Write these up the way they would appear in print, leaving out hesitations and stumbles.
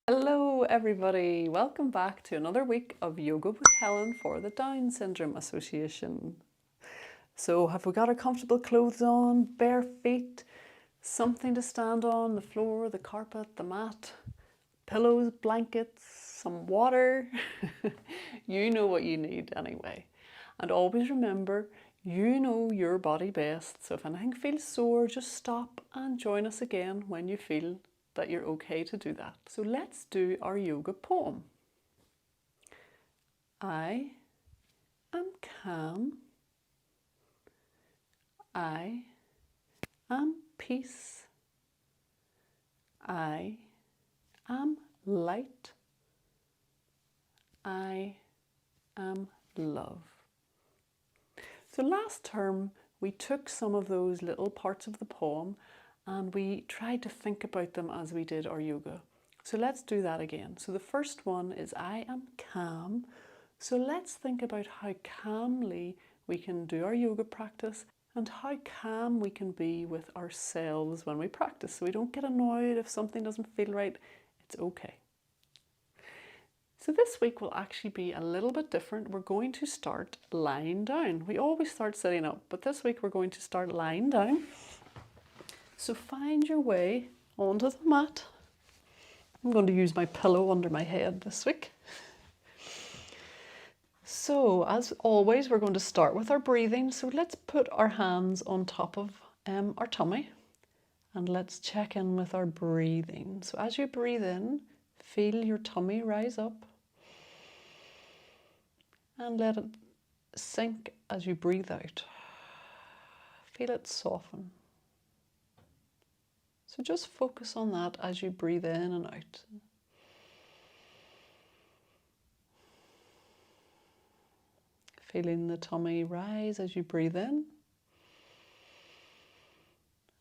Hello everybody, welcome back to another week of Yoga with Helen for the Down Syndrome Association. So have we got our comfortable clothes on, bare feet, something to stand on, the floor, the carpet, the mat, pillows, blankets, some water? You know what you need anyway. And always remember, you know your body best, so if anything feels sore, just stop and join us again when you feel that you're okay to do that. So let's do our yoga poem. I am calm. I am peace. I am light. I am love. So last term we took some of those little parts of the poem and we tried to think about them as we did our yoga. So let's do that again. So the first one is I am calm. So let's think about how calmly we can do our yoga practice and how calm we can be with ourselves when we practice. So we don't get annoyed if something doesn't feel right. It's okay. So this week will actually be a little bit different. We're going to start lying down. We always start sitting up, but this week we're going to start lying down. So find your way onto the mat. I'm going to use my pillow under my head this week. So as always, we're going to start with our breathing. So let's put our hands on top of our tummy and let's check in with our breathing. So as you breathe in, feel your tummy rise up and let it sink as you breathe out. Feel it soften. So just focus on that as you breathe in and out. Feeling the tummy rise as you breathe in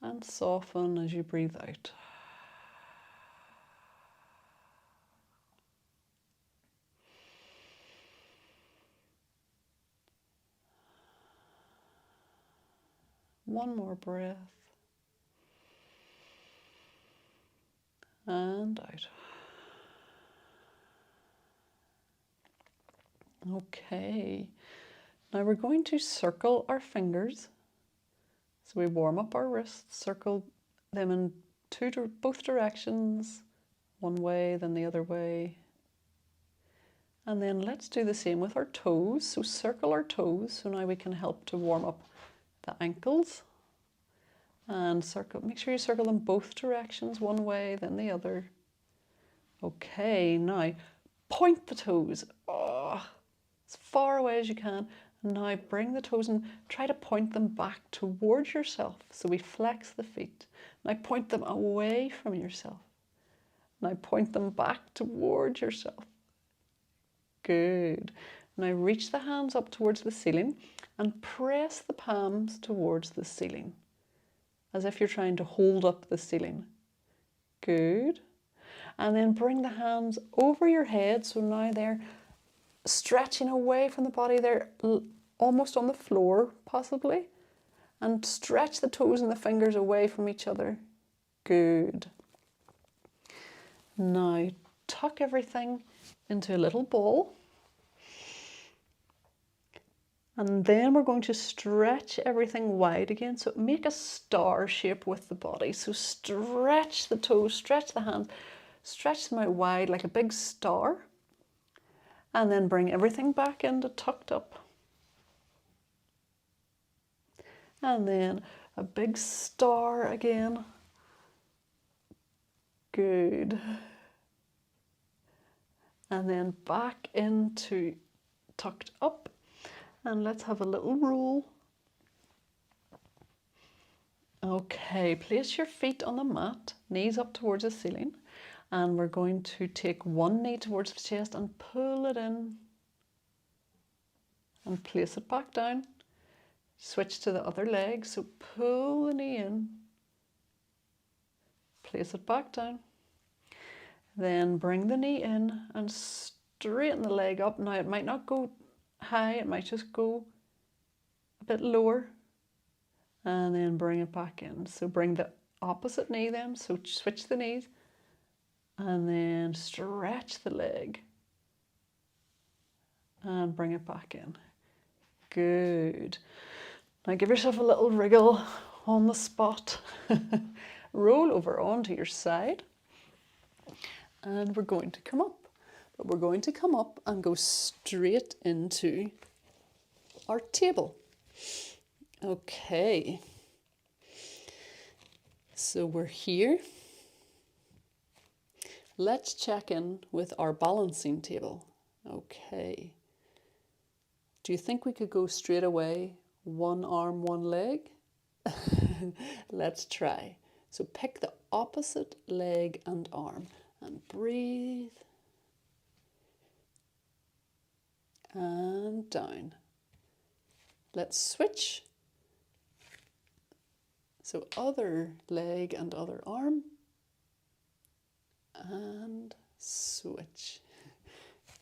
and soften as you breathe out. One more breath. And out. Okay, now we're going to circle our fingers. So we warm up our wrists, circle them in both directions, one way, then the other way. And then let's do the same with our toes. So circle our toes, so now we can help to warm up the ankles. And circle, make sure you circle them both directions, one way, then the other. Okay, now point the toes as far away as you can. And now bring the toes and try to point them back towards yourself. So we flex the feet. Now point them away from yourself. Now point them back towards yourself. Good. Now reach the hands up towards the ceiling and press the palms towards the ceiling, as if you're trying to hold up the ceiling. Good. And then bring the hands over your head. So now they're stretching away from the body. They're almost on the floor, possibly. And stretch the toes and the fingers away from each other. Good. Now tuck everything into a little ball. And then we're going to stretch everything wide again. So make a star shape with the body. So stretch the toes, stretch the hands, stretch them out wide like a big star. And then bring everything back into tucked up. And then a big star again. Good. And then back into tucked up. And let's have a little roll. Okay, place your feet on the mat, knees up towards the ceiling. And we're going to take one knee towards the chest and pull it in. And place it back down. Switch to the other leg. So pull the knee in. Place it back down. Then bring the knee in and straighten the leg up. Now it might not go high, it might just go a bit lower. And then bring it back in. So bring the opposite knee then. So switch the knees. And then stretch the leg. And bring it back in. Good. Now give yourself a little wriggle on the spot. Roll over onto your side. And we're going to come up. But we're going to come up and go straight into our table. Okay. So we're here. Let's check in with our balancing table. Okay. Do you think we could go straight away, one arm, one leg? Let's try. So pick the opposite leg and arm and breathe. And down. Let's switch. So other leg and other arm. And switch.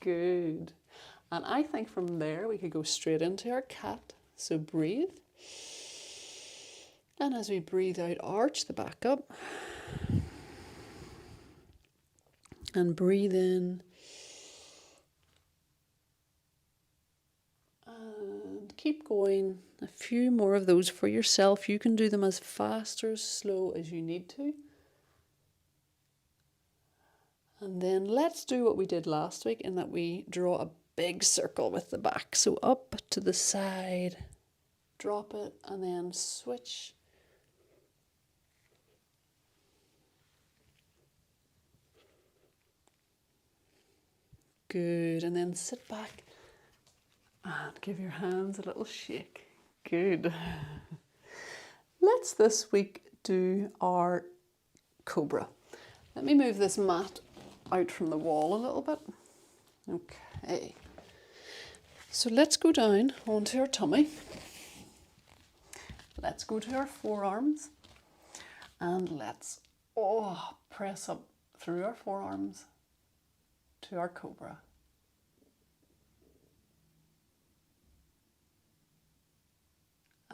Good. And I think from there we could go straight into our cat. So breathe. And as we breathe out, arch the back up. And breathe in. And keep going. A few more of those for yourself. You can do them as fast or as slow as you need to. And then let's do what we did last week in that we draw a big circle with the back. So up to the side, drop it, and then switch. Good, and then sit back and give your hands a little shake. Good. Let's this week do our cobra. Let me move this mat out from the wall a little bit. Okay. So let's go down onto our tummy. Let's go to our forearms and let's press up through our forearms to our cobra.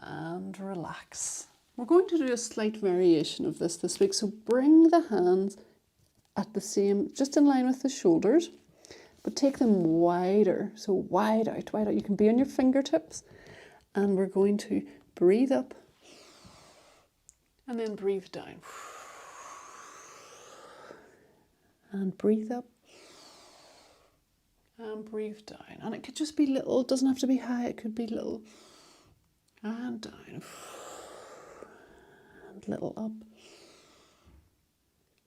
And relax. We're going to do a slight variation of this week. So bring the hands at the same, just in line with the shoulders, but take them wider. So wide out, wide out. You can be on your fingertips. And we're going to breathe up and then breathe down. And breathe up and breathe down. And it could just be little, it doesn't have to be high, it could be little. And down. And little up.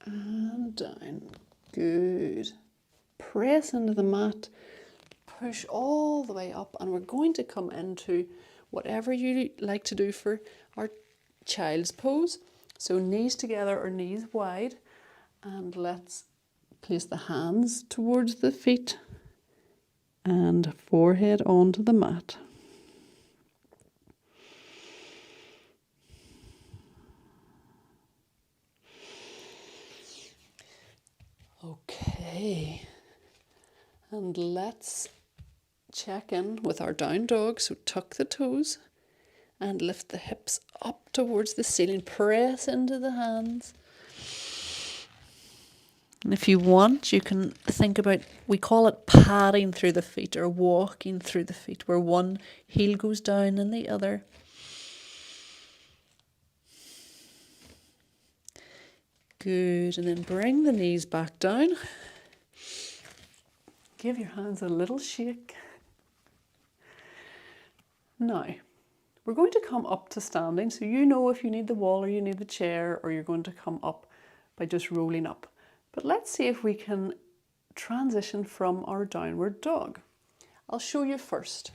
And down. Good. Press into the mat. Push all the way up. And we're going to come into whatever you like to do for our child's pose. So knees together or knees wide. And let's place the hands towards the feet. And forehead onto the mat. Okay, and let's check in with our down dog. So tuck the toes and lift the hips up towards the ceiling. Press into the hands. And if you want, you can think about, we call it padding through the feet or walking through the feet, where one heel goes down and the other. Good, and then bring the knees back down. Give your hands a little shake. Now, we're going to come up to standing. So you know if you need the wall or you need the chair, or you're going to come up by just rolling up. But let's see if we can transition from our downward dog. I'll show you first.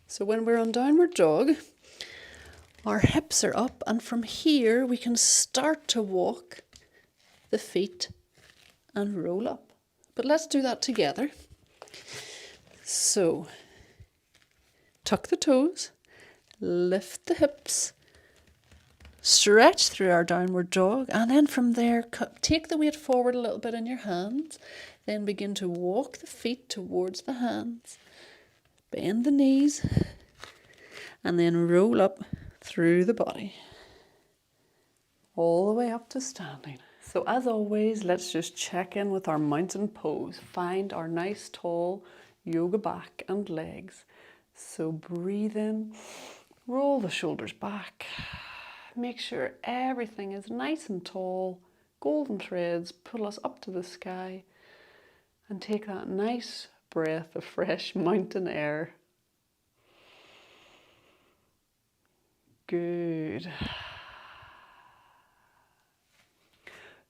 So when we're on downward dog, our hips are up, and from here we can start to walk the feet and roll up. But let's do that together. So tuck the toes, lift the hips, stretch through our downward dog, and then from there take the weight forward a little bit in your hands, then begin to walk the feet towards the hands, bend the knees, and then roll up through the body all the way up to standing. So as always, let's just check in with our mountain pose. Find our nice tall yoga back and legs. So breathe in, roll the shoulders back. Make sure everything is nice and tall. Golden threads pull us up to the sky. And take that nice breath of fresh mountain air. Good.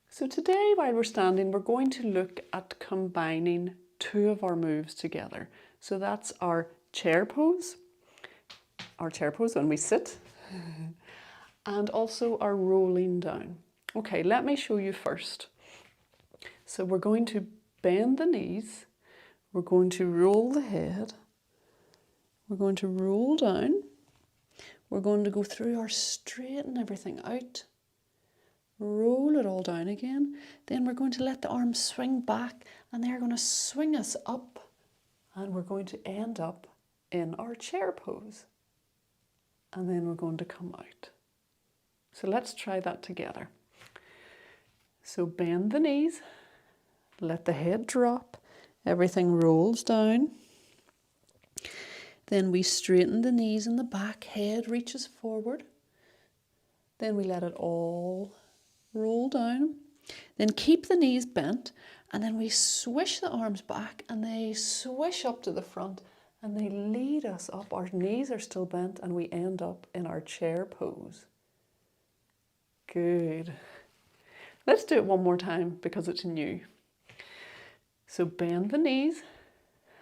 So today, while we're standing, we're going to look at combining two of our moves together. So that's our chair pose when we sit, and also our rolling down. Okay, let me show you first. So we're going to bend the knees, we're going to roll the head, we're going to roll down, we're going to go through our straighten everything out, roll it all down again, then we're going to let the arms swing back and they're going to swing us up and we're going to end up in our chair pose and then we're going to come out. So let's try that together. So bend the knees, let the head drop, everything rolls down. Then we straighten the knees and the back, head reaches forward. Then we let it all roll down. Then keep the knees bent and then we swish the arms back and they swish up to the front and they lead us up. Our knees are still bent and we end up in our chair pose. Good. Let's do it one more time because it's new. So bend the knees,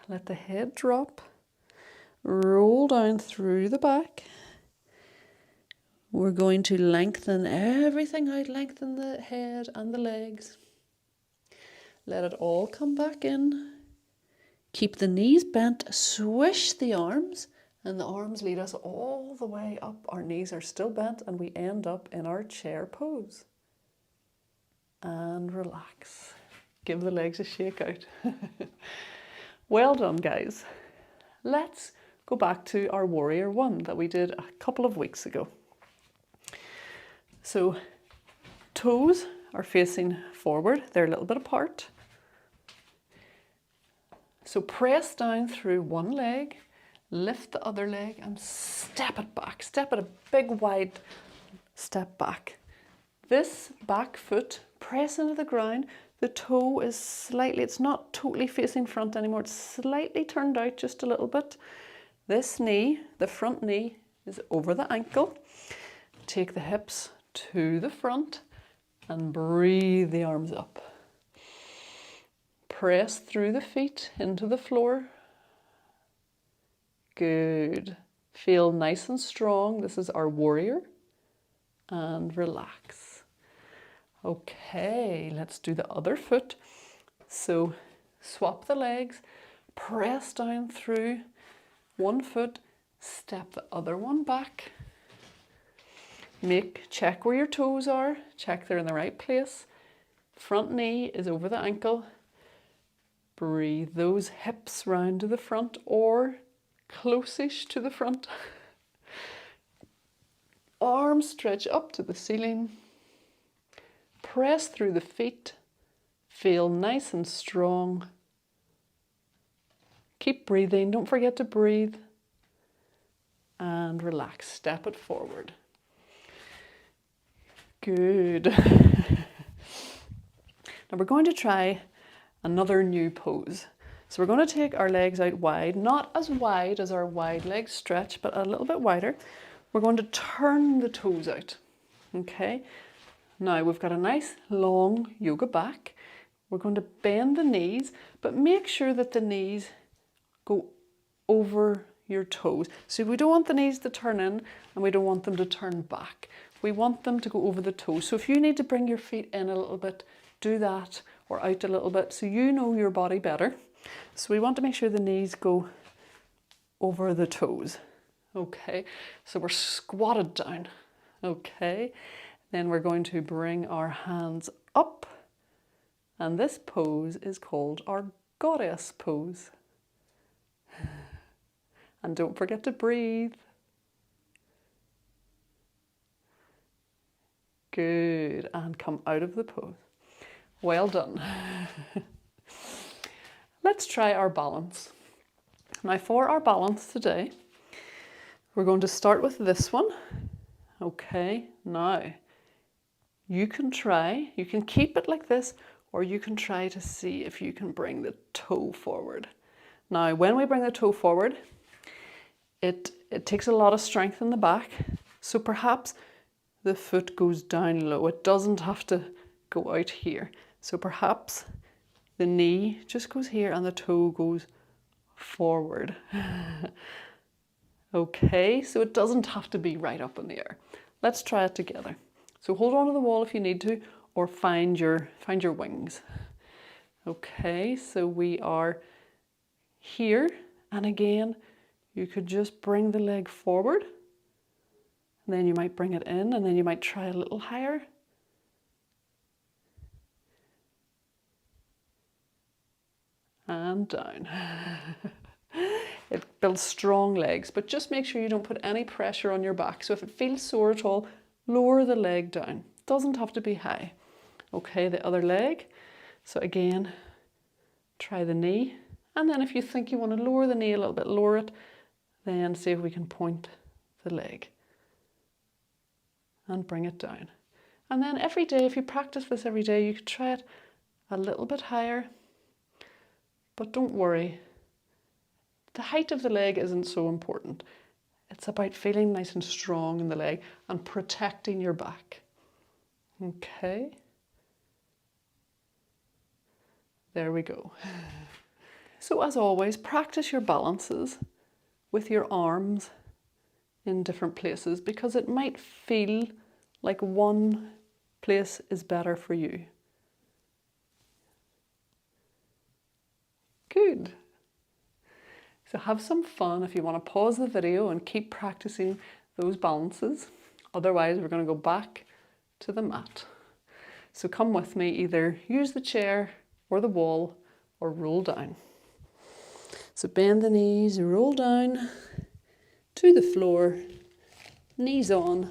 let the head drop, roll down through the back. We're going to lengthen everything out, lengthen the head and the legs. Let it all come back in. Keep the knees bent, swish the arms, and the arms lead us all the way up. Our knees are still bent and we end up in our chair pose. And relax. Give the legs a shake out. Well done, guys. Let's go back to our warrior one that we did a couple of weeks ago. So toes are facing forward, they're a little bit apart. So press down through one leg, lift the other leg and step it back. Step it a big wide step back. This back foot, press into the ground. The toe is slightly, it's not totally facing front anymore, it's slightly turned out just a little bit. This knee, the front knee, is over the ankle. Take the hips to the front and breathe the arms up. Press through the feet into the floor. Good. Feel nice and strong. This is our warrior. And relax. Okay, let's do the other foot. So swap the legs, press down through one foot, step the other one back. Check where your toes are, check they're in the right place. Front knee is over the ankle. Breathe those hips round to the front or close-ish to the front. Arms stretch up to the ceiling. Press through the feet. Feel nice and strong. Keep breathing, don't forget to breathe. And relax, step it forward. Good. Now we're going to try another new pose. So we're going to take our legs out wide, not as wide as our wide leg stretch, but a little bit wider. We're going to turn the toes out. Okay. Now we've got a nice long yoga back. We're going to bend the knees, but make sure that the knees go over your toes. So we don't want the knees to turn in and we don't want them to turn back. We want them to go over the toes. So if you need to bring your feet in a little bit, do that, or out a little bit so you know your body better. So we want to make sure the knees go over the toes. Okay, so we're squatted down. Okay, then we're going to bring our hands up. And this pose is called our goddess pose. And don't forget to breathe. Good, and come out of the pose. Well done. Let's try our balance. Now for our balance today, we're going to start with this one. Okay, now you can keep it like this, or you can try to see if you can bring the toe forward. Now, when we bring the toe forward, it takes a lot of strength in the back, so perhaps the foot goes down low. It doesn't have to go out here. So perhaps the knee just goes here and the toe goes forward. Okay, so it doesn't have to be right up in the air. Let's try it together. So hold on to the wall if you need to, or find your wings. Okay, so we are here, and again, you could just bring the leg forward, and then you might bring it in, and then you might try a little higher. And down. It builds strong legs, but just make sure you don't put any pressure on your back. So if it feels sore at all, lower the leg down. It doesn't have to be high. Okay, the other leg. So again, try the knee. And then if you think you want to lower the knee a little bit, lower it. Then see if we can point the leg. And bring it down. And then every day, if you practice this every day, you could try it a little bit higher. But don't worry. The height of the leg isn't so important. It's about feeling nice and strong in the leg and protecting your back. Okay. There we go. So as always, practice your balances with your arms in different places, because it might feel like one place is better for you. Good. So have some fun. If you want to pause the video and keep practicing those balances. Otherwise, we're going to go back to the mat. So come with me, either use the chair or the wall or roll down. So bend the knees, roll down to the floor, knees on,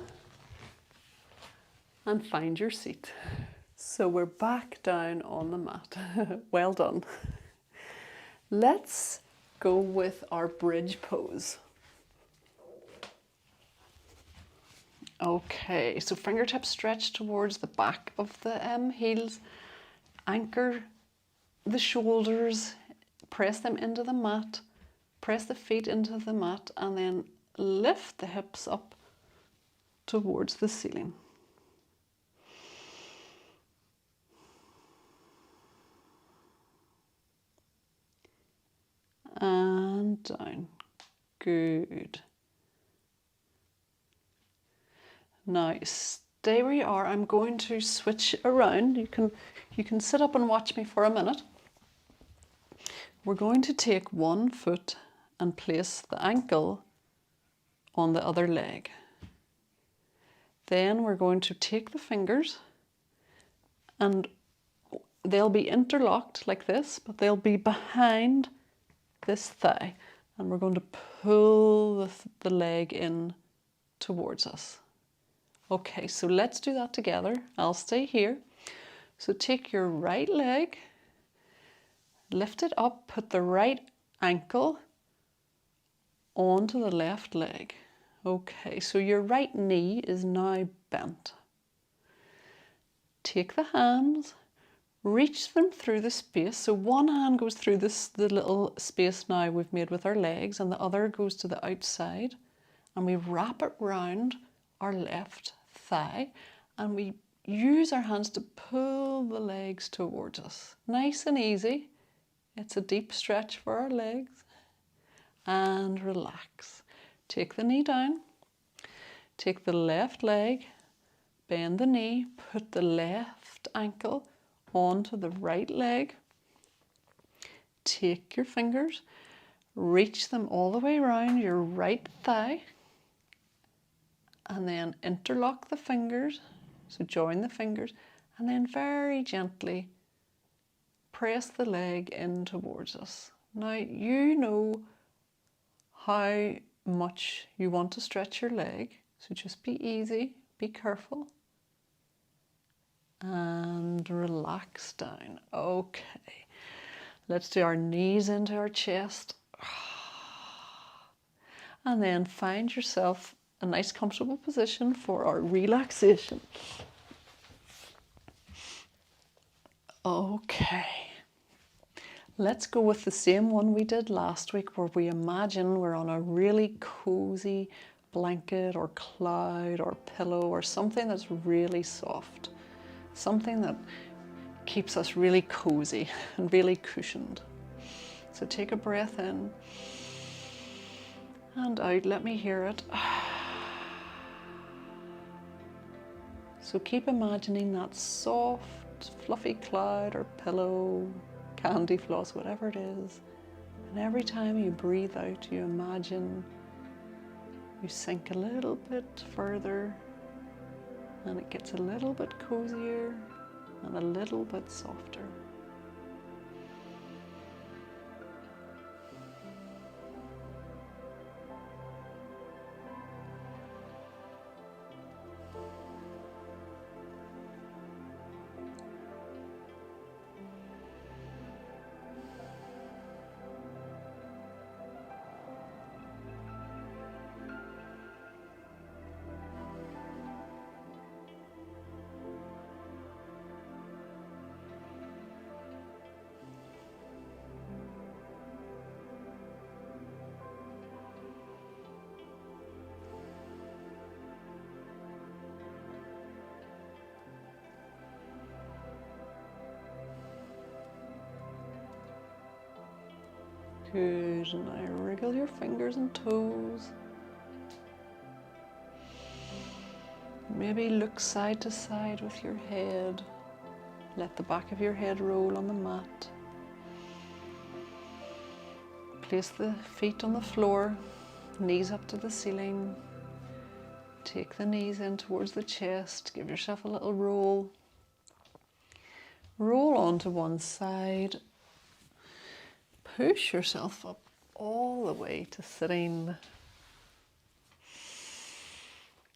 and find your seat. So we're back down on the mat. Well done. Let's go with our bridge pose. Okay, so fingertips stretch towards the back of the heels. Anchor the shoulders, press them into the mat, press the feet into the mat, and then lift the hips up towards the ceiling. And down. Good. Now stay where you are. I'm going to switch around. You can sit up and watch me for a minute. We're going to take one foot and place the ankle on the other leg. Then we're going to take the fingers, and they'll be interlocked like this, but they'll be behind this thigh, and we're going to pull the leg in towards us. Okay, so let's do that together. I'll stay here. So take your right leg, lift it up, put the right ankle onto the left leg. Okay, so your right knee is now bent. Take the hands, reach them through the space. So one hand goes through the little space now we've made with our legs, and the other goes to the outside. And we wrap it round our left thigh, and we use our hands to pull the legs towards us. Nice and easy. It's a deep stretch for our legs. And relax. Take the knee down. Take the left leg, bend the knee, put the left ankle onto the right leg. Take your fingers, reach them all the way around your right thigh, and then interlock the fingers. So join the fingers, and then very gently press the leg in towards us. Now you know how much you want to stretch your leg, so just be easy, be careful. and relax down. Okay, let's do our knees into our chest. And then find yourself a nice comfortable position for our relaxation. Okay, let's go with the same one we did last week, where we imagine we're on a really cozy blanket or cloud or pillow or something that's really soft, something that keeps us really cozy and really cushioned. So take a breath in and out. Let me hear it. So keep imagining that soft, fluffy cloud or pillow, candy floss, whatever it is. And every time you breathe out, you imagine you sink a little bit further and it gets a little bit cozier and a little bit softer. Good, and now wriggle your fingers and toes. Maybe look side to side with your head. Let the back of your head roll on the mat. Place the feet on the floor, knees up to the ceiling. Take the knees in towards the chest. Give yourself a little roll. Roll onto one side. Push yourself up all the way to sitting.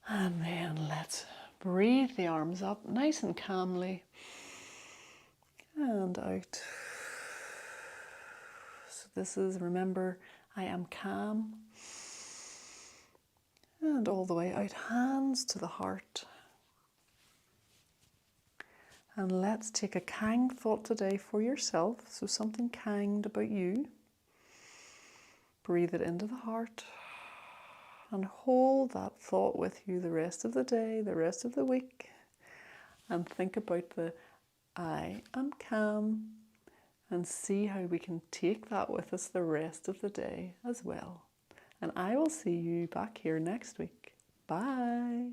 And then let's breathe the arms up nice and calmly. And out. So this is, remember, I am calm. And all the way out, hands to the heart. And let's take a kind thought today for yourself. So something kind about you. Breathe it into the heart. And hold that thought with you the rest of the day, the rest of the week. And think about the I am calm. And see how we can take that with us the rest of the day as well. And I will see you back here next week. Bye.